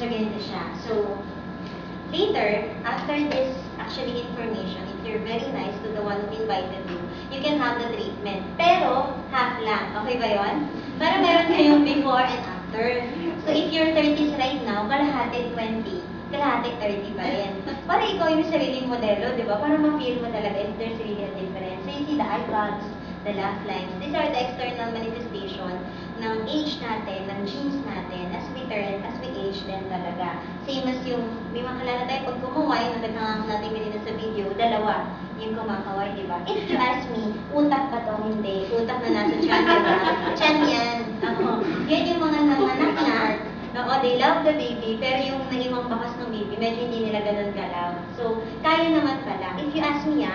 So, ganito siya. So, later, after this actually information, if you're very nice to the one who invited you, you can have the treatment. Pero, half lang. Okay ba yun? Para meron kayong before and after. So, if you're 30s right now, kalahati 20, kalahati 30 pa rin. Para ikaw yung sariling modelo, di ba? Para ma-feel mo talaga if there's really a difference. So, you see the eye bags, the laugh lines. These are the external manifestation ng age natin, ng genes natin, as we turn, as we age din talaga. Same as yung, may makalala tayo, pag kumaway, nagkakangak natin ganito sa video, dalawa yung kumakaway, di ba? If you ask me, utak ba to? Hindi. Utak na nasa tiyan, di ba? Tiyan yan. Ako. Yan yung mga nanganak na, oo, they love the baby, pero yung naiwang bakas ng baby, medyo hindi nila ganun galaw. So, kaya naman pala. If you ask me,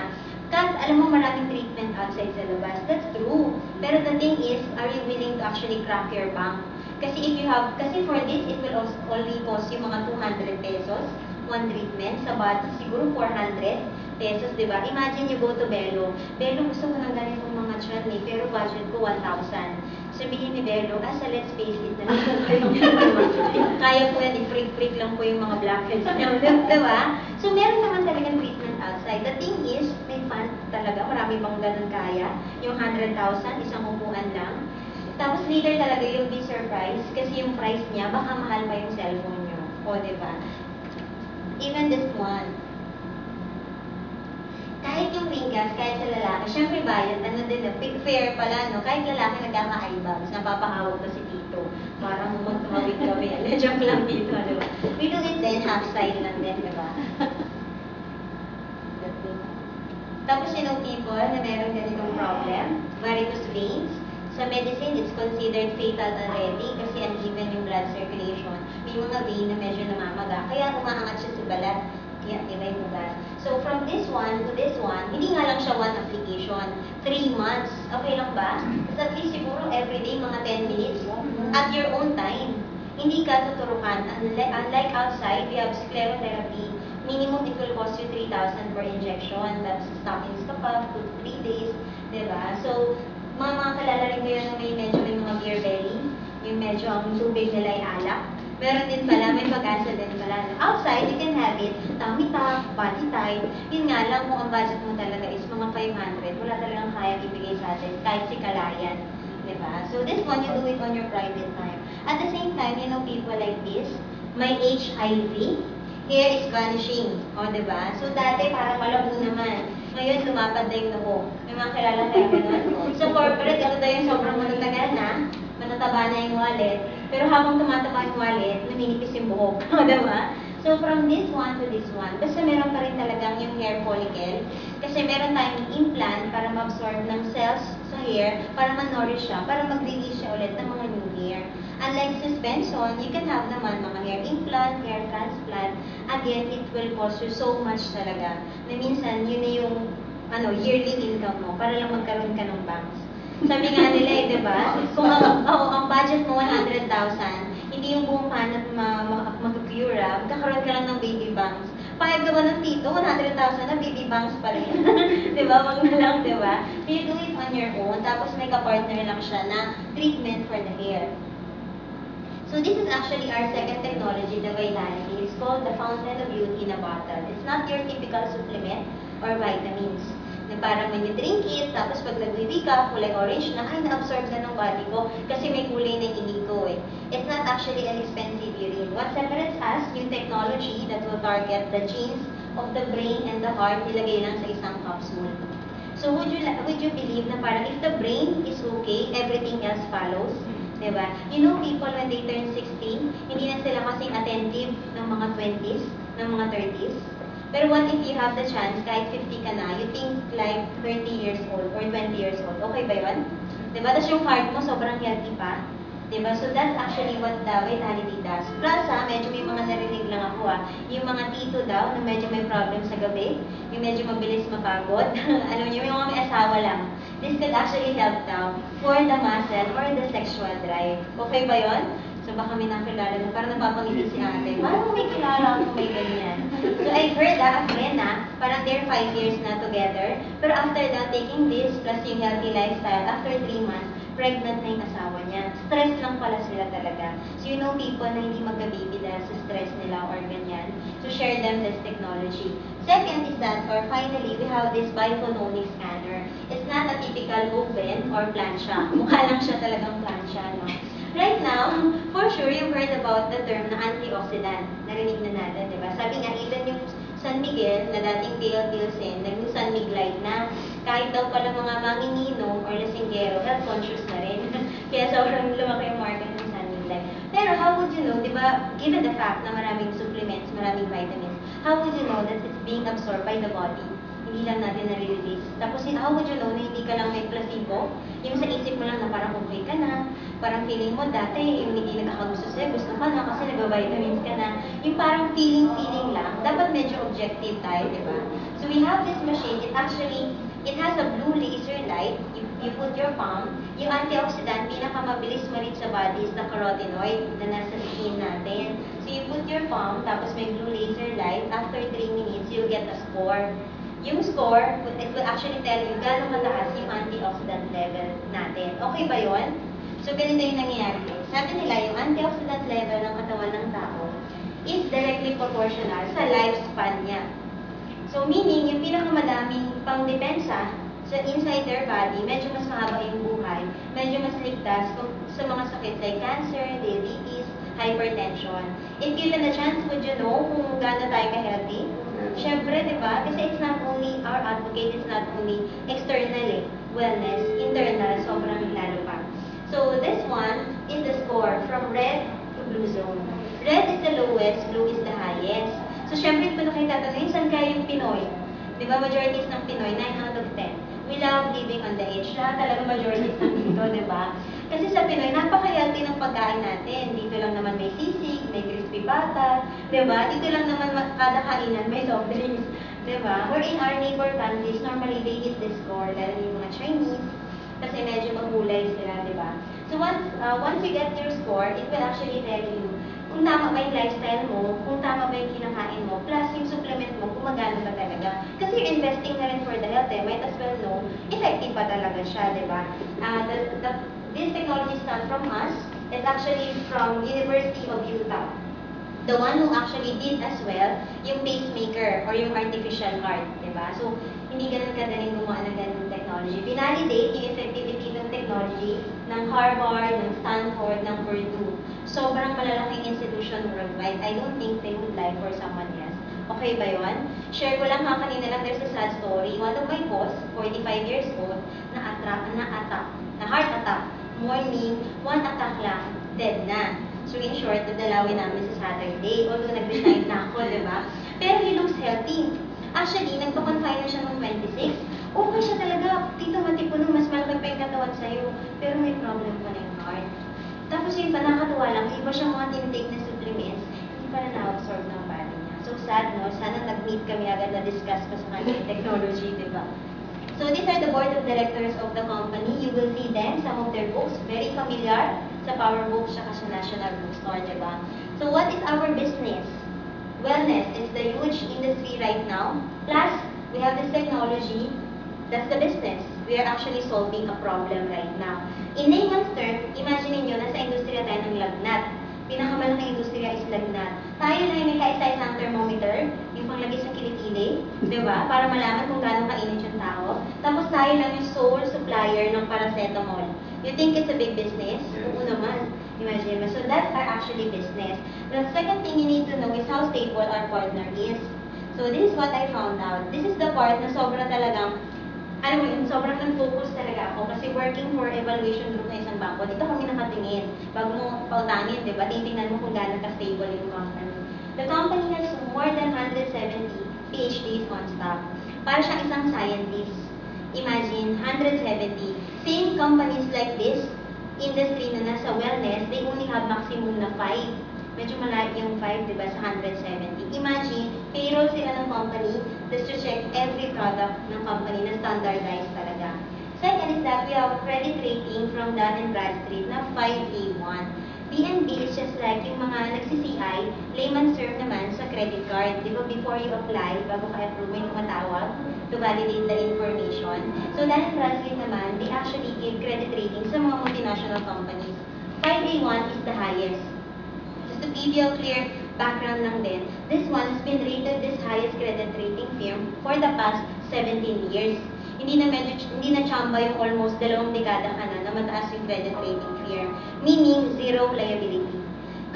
Kat, alam mo maraming treatment outside sa labas. That's true. Pero the thing is, are you willing to actually crack your bank? Kasi if you have, kasi for this, it will only cost you mga 200 pesos, one treatment. Sa body, siguro 400 pesos, di ba? Imagine you go to Belo. Belo, gusto ko ng ganitong mga tiyan eh, pero budget ko 1,000. Sabihin ni Belo, sa let's face it na kaya po yan, i-freak lang po yung mga blackheads niya. Diba? So, meron naman talagang treatment outside. The thing is, may fund talaga, marami bang ganun kaya. Yung 100,000, isang upuan lang. Tapos later talaga you'll be surprised kasi yung price niya, baka mahal pa yung cellphone niyo. O, diba? Even this one. Kahit yung wrinkles, kahit sa lalaki, syempre bayad, ano din, fair pala, no? Kahit lalaki nagkaka-eyebags, napapahawag ko si Tito. Parang magtumawid kami, joke lang dito, diba? We do it then, half side lang din, diba? Tapos you know people na meron ganitong problem, varicose veins, sa medicine, it's considered fatal already kasi uneven yung blood circulation. May mga vein na medyo namamaga, kaya umaangat siya sa balat. Kaya, diba yung ugat. So, from this one to this one, hindi nga lang siya one application. 3 months. Okay lang ba? Kasi at least siguro everyday, mga 10 minutes. At your own time. Hindi ka tuturukan. Unlike outside, we have sclerotherapy. Minimum, it will cost you 3,000 per injection. That's stockings ka pa, 2 to 3 days. Diba? So, mga kalala rin ko yun na may mga beer belly. Yung medyo ang tubig nila ay alak. Meron din pala, may pag-asa din pala. Outside, you can have it, tummy tuck, body tight. Yun nga lang, kung ang budget mo talaga is mga 500, wala talagang kaya ibigay sa atin, kahit si Kalayan. Diba? So this one, you do it on your private time. At the same time, you know people like this, may HIV, hair is vanishing. O, diba? So dati, para malabo naman. Ngayon, lumapad na yung noo. May mga kilala tayo ganun. So corporate, ito daw yung sobrang matatagal na, matataba na yung wallet. Pero habang tumataba yung wallet, naminipis yung buhok. Diba? So, from this one to this one, basta meron pa rin talagang yung hair follicle. Kasi meron tayong implant para ma-absorb ng cells sa hair, para ma-nourish siya, para mag-release siya ulit ng mga new hair. Unlike suspension, you can have naman mga hair implant, hair transplant. Again, it will cost you so much talaga. Na minsan, yun na yung yearly income mo para lang magkaroon ka ng banks. Sabi nga nila di ba? Kung ang budget mo 100,000, hindi yung buong panat mag-cura, magkakaroon ka lang ng baby banks. Payag naman ng tito, 100,000 na baby banks pa rin. Di ba? Wag na lang, di ba? So you do it on your own, tapos may ka-partner lang siya na treatment for the hair. So this is actually our second technology, the Vitality. It's called the Fountain of Youth in a Bottle. It's not your typical supplement or vitamins. Na parang when you drink it, tapos pag nag-wee ka, kulay orange na, ay, na-absorb na ng body ko kasi may kulay na inig ko eh. It's not actually an expensive urine. What separates us, yung technology that will target the genes of the brain and the heart, nilagay lang sa isang capsule. So would you believe na parang if the brain is okay, everything else follows? Diba? You know people when they turn 16, hindi na sila kasing attentive ng mga 20s, ng mga 30s. Pero what if you have the chance, kahit 50 ka na, you think like 30 years old or 20 years old. Okay ba yun? Diba? Tapos yung heart mo sobrang healthy pa. Diba? So that's actually what the Vitality does. Plus medyo may mga narinig lang ako yung mga tito daw na medyo may problem sa gabi, yung medyo mabilis mapagod. Alam niyo, yung mga may asawa lang. This could actually help daw for the muscle or the sexual drive. Okay ba yun? So baka may nakilala na parang napapangiti si ate. Parang may kilala ako may ganyan. So I heard a friend parang they're 5 years na together. Pero after that, taking this plus yung healthy lifestyle, after 3 months, pregnant na yung asawa niya. Stress lang pala sila talaga. So you know people na hindi magka-baby dahil sa stress nila or ganyan. So share them this technology. Second is that, or finally, we have this biphononic scanner. It's not a typical open or plancha. Mukha lang siya talagang plancha, no? Right now, for sure, you've heard about the term na antioxidant. Narinig na natin, di ba? Sabi nga, even yung San Miguel, na dating Pale Pilsen, naging San Miglite na. Kahit daw pala mga manginginom or lasinggero, health conscious na rin. Kaya sobrang lumaki yung market ng San Miglite. Pero how would you know, di ba, given the fact na maraming supplements, maraming vitamins, how would you know that it's being absorbed by the body? Hindi lang natin nare-release. Tapos, how would you know na hindi ka lang may placebo? Yung sa isip mo lang na parang okay ka na, parang feeling mo dati, yung hindi nakakagusto sa'yo, gusto ka na kasi nag-vitamins ka na. Yung parang feeling lang, dapat medyo objective tayo, di ba? So, we have this machine, it has a blue laser light, you put your palm, yung antioxidant, pinakamabilis ma-reach sa body is the carotenoid na nasa skin natin. So, you put your palm, tapos may blue laser light, after 3 minutes, you'll get a score. Yung score, it will actually tell you gano'ng kataas yung antioxidant level natin. Okay ba yun? So, ganito yung nangyayari. Sabi nila, yung antioxidant level ng katawan ng tao is directly proportional sa lifespan niya. So, meaning, yung pinakamadaming pang-depensa sa inside their body, medyo mas mahaba yung buhay, medyo mas ligtas sa mga sakit like cancer, diabetes, hypertension. If given a chance, would you know kung gaano tayo ka-healthy? Siyempre, di ba? Kasi it's not only our advocate, it's not only external wellness, internal, sobrang lalo pa. So, this one is the score from red to blue zone. Red is the lowest, blue is the highest. So, syempre, kung kayo tatanungin, saan kayo yung Pinoy? Di ba, majorities ng Pinoy, 9 out of 10. We love living on the edge. Lahat talaga majorities ng dito, di ba? Kasi sa Pinoy, napaka-healthy ng pagkain natin. Dito lang naman may sisig, may crispy pata, di ba? Dito lang naman kada kainan may soft drinks, di ba? Or in our neighbor countries, normally they eat this score, lalo yung mga Chinese, kasi medyo magulay sila, di ba? So once you get your score, it will actually tell you kung tama ba yung lifestyle mo, kung tama ba yung kinakain mo, plus yung supplement mo, kung magano ba talaga. Kasi you're investing na rin for the health, might as well know, effective pa talaga siya, di ba? This technology is not from us, it's actually from University of Utah. The one who actually did as well, yung pacemaker or yung artificial heart, di ba? So, hindi ganun kadaling gumawa ng ganun technology. Binalidate yung effectivity ng technology ng Harvard, ng Stanford, ng Purdue. Sobrang malalaking institution worldwide. I don't think they would lie for someone else. Okay ba yun? Share ko lang kanina lang, there's a sad story. One of my boss, 45 years old, na heart attack. Morning, 1 attack lang, dead na. So in short, dadalawin namin sa Saturday. Although nag-resign na ako, di ba? Pero he looks healthy. Actually, nagpa-confine na siya noong 26. Okay siya talaga. Tito Matipuno, mas malaki pa yung katawan sa'yo. Pero may problem pa na yung heart. Tapos yung nakakatuwa lang, iba siyang mga tinitake na supplements, hindi pa na na-absorb ng body niya. So sad, no? Sana nag-meet kami agad na discuss pa sa kanya yung technology, di ba? So these are the board of directors of the company. You will see them, some of their books, very familiar sa Power Books saka sa National Bookstore, di ba? So what is our business? Wellness is the huge industry right now. Plus, we have this technology. That's the business. We are actually solving a problem right now. In layman's term, imagine niyo nasa industriya tayo ng lagnat. Pinakamalaking industriya is lagnat. Tayo na yung may kaisa-isang thermometer, yung panglagay sa kilikili, di ba? Para malaman kung gaano kainit yung tao. Tapos tayo lang yung sole supplier ng paracetamol. You think it's a big business? Oo naman. Imagine mo. So that's our actually business. The second thing you need to know is how stable our partner is. So this is what I found out. This is the part na sobrang talagang alam mo yun, sobrang nag-focus talaga ako kasi working for evaluation group na isang bangko, dito kami nakatingin. Bago mo pautangin, di ba? Titingnan mo kung gano'n ka-stable yung company. The company has more than 170 PhDs on staff. Para siyang isang scientist. Imagine, 170. Same companies like this, industry na nasa wellness, they only have maximum na 5. Medyo malayo yung 5, di ba, sa 170. Imagine, payroll sila ng company just to check every product ng company na standardized talaga. Second is that we have a credit rating from Dun & Bradstreet na 5A1. DNB is just like yung mga nagsi-CI, layman's term naman sa credit card. Di ba before you apply, bago ka approve, may tumatawag to validate the information. So Dun& Bradstreet naman, they actually give credit rating sa mga multinational companies. 5A1 is the highest. Just to give you a clear background lang din, this one has been rated this highest credit rating firm for the past 17 years. Hindi na chamba yung almost 2 dekada na mataas yung credit rating firm, meaning zero liability.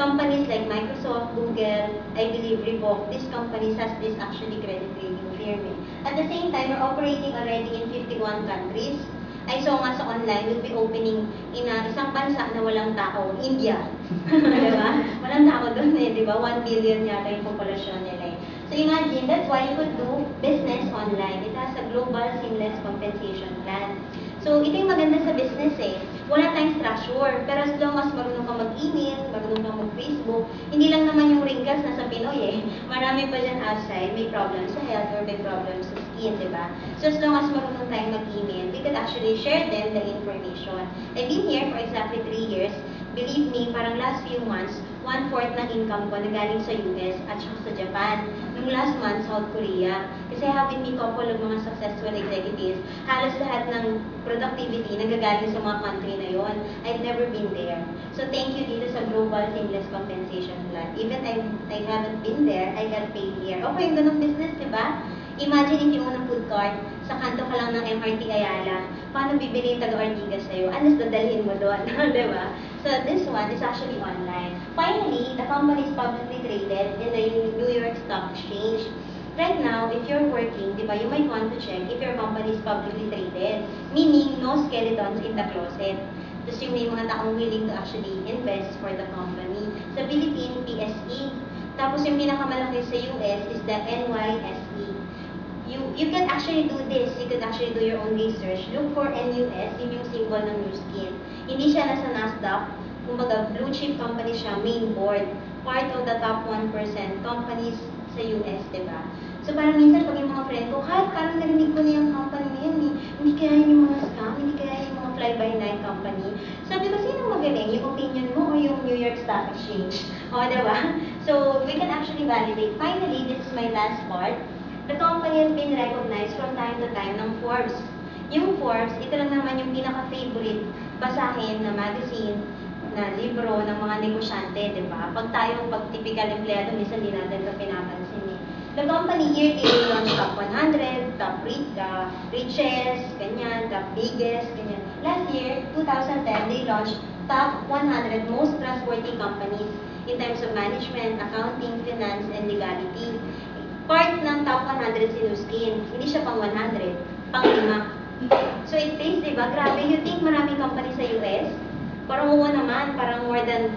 Companies like Microsoft, Google, I believe Reebok, these companies has this actually credit rating firm. At the same time, we're operating already in 51 countries. I saw nga sa online, we'll be opening in isang bansa na walang tao, India. Diba? Walang tao doon diba? 1 billion yata yung populasyon nila. So imagine, that's why you could do business online. It has a global seamless compensation plan. So ito yung maganda sa business Wala tayong structure. Pero as long as marunong ka mag-email, marunong ka mag-Facebook, hindi lang naman yung wrinkles nasa Pinoy Marami pa dyan outside, may problems sa health or may problems sa skin, diba? So as long as marunong tayong mag-email, we could actually share them the information. I've been here for exactly 3 years. Believe me, parang last few months, 1/4 ng income ko nagaling sa US at saka sa Japan. Nung last month, South Korea. Kasi I have with me couple of mga successful executives. Halos lahat ng productivity nagagaling sa mga country na yon. I've never been there. So thank you dito sa Global Seamless Compensation Plan. Even I haven't been there, I got paid here. Okay, yung ganong business, diba? Imagine if you own a food cart, sa kanto ka lang ng MRT Ayala, paano bibili yung taga-Ortigas sa'yo? Unless dadalhin mo doon, diba? So this one is actually online. Finally, the company is publicly traded in the New York Stock Exchange. Right now, if you're working, diba, you might want to check if your company is publicly traded, meaning no skeletons in the closet. Tapos yung may mga taong willing to actually invest for the company. Sa Philippines, PSE. Tapos yung pinakamalaki sa US is the NYSE. You can actually do this. You could actually do your own research. Look for NUS, yun yung symbol ng Nu Skin. Hindi siya nasa NASDAQ. Kumbaga, blue chip company siya, main board. Part of the top 1% companies sa US, diba? So parang minsan pag yung mga friend ko, parang narinig ko na yung company na yun Hindi kaya yung mga scam, hindi kaya yung mga fly-by-night company. Sabi ko, sino magaling? Yung opinion mo o yung New York Stock Exchange? O, diba? So we can actually validate. Finally, this is my last part. The company has been recognized from time to time ng Forbes. Yung Forbes, ito lang naman yung pinaka-favorite basahin na magazine, na libro ng mga negosyante, di ba? Pag typical empleyado, minsan di natin ito pinapansin The company here, they launched top 100, top richest, ganyan, top biggest, ganyan. Last year, 2010, they launched top 100 most trustworthy companies in terms of management, accounting, finance, and legality. Part ng top 100 si Nu Skin. Hindi siya pang 100, pang 5. So it takes, diba? Grabe, you think maraming company sa US? Parang oo naman, parang more than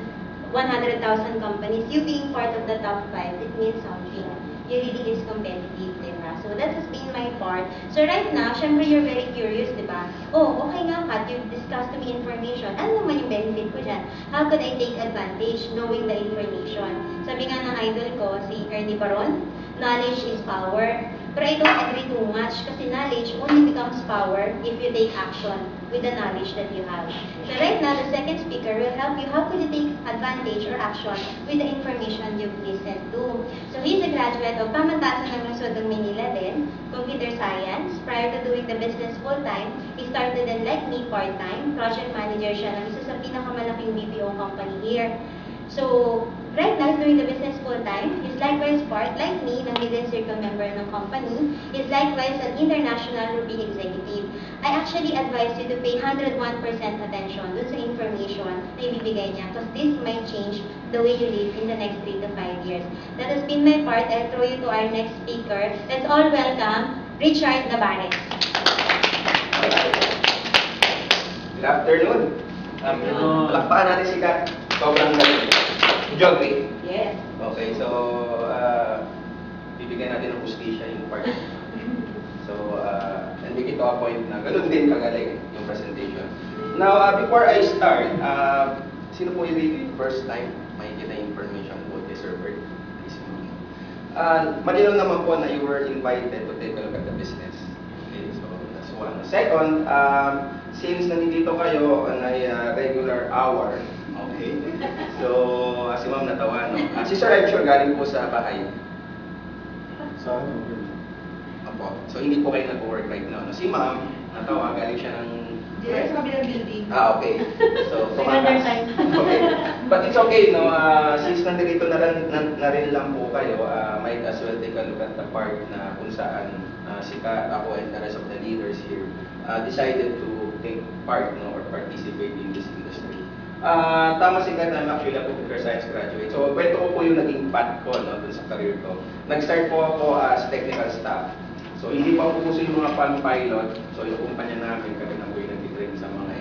100,000 companies. You being part of the top 5, it means something. You really is competitive, diba? So that has been my part. So right now, syempre you're very curious, diba? Oh, okay nga Kat, you've discussed to me information. Ano naman yung benefit ko dyan? How could I take advantage knowing the information? Sabi nga ng idol ko, si Ernie Baron, knowledge is power. Pero I don't agree too much kasi knowledge only becomes power if you take action with the knowledge that you have. So right now, the second speaker will help you how could you take advantage or action with the information you've listened to. So he's a graduate of Pamantasan ng Lungsod ng Manila din, computer science. Prior to doing the business full-time, he started in like me part-time. Project manager siya ng isa sa pinakamalaking BPO company here. So, right now, doing the business full-time, is likewise part, like me, ng hidden circle member ng company, is likewise an international Ruby executive. I actually advise you to pay 101% attention dun sa information na ibibigay niya because this might change the way you live in the next 3 to 5 years. That has been my part. I'll throw you to our next speaker. Let's all welcome Richard Navarez. Good afternoon. Palakpakan natin si Kat. Sobrang galing. Geography? Yes. Okay, so bibigyan natin ng hustisya yung part. So, and make it to a point na ganun din kagaling yung presentation. Now, before I start, sino po yung first time makikita yung information about this server? Malinaw naman po na you were invited to take a look at the business. Okay, so that's one. Second, since nandito kayo on a regular hour, okay. So, si Ma'am natawa, no? Si Sir, I'm sure galing po sa bahay. Sa akin, okay. Opo. So hindi po kayo nag-work right now. No? Si ma'am, natawa, galing siya ng... Yes, sa kabilang building. Okay. So, Another tumakas. time. Okay. But it's okay, no? Since nandito na rin lang po kayo, might as well take a look at the part na kung saan si Kat, ako, and the rest of the leaders here decided to take part, no, or participate in this industry. Tama si Kat, I'm actually a computer science graduate. So, kwento ko po yung naging path ko, no, dun sa career ko. Nag-start po ako as technical staff. So, hindi pa po yung mga palm pilot. So, yung kumpanya namin, kami na po yung nag-train sa mga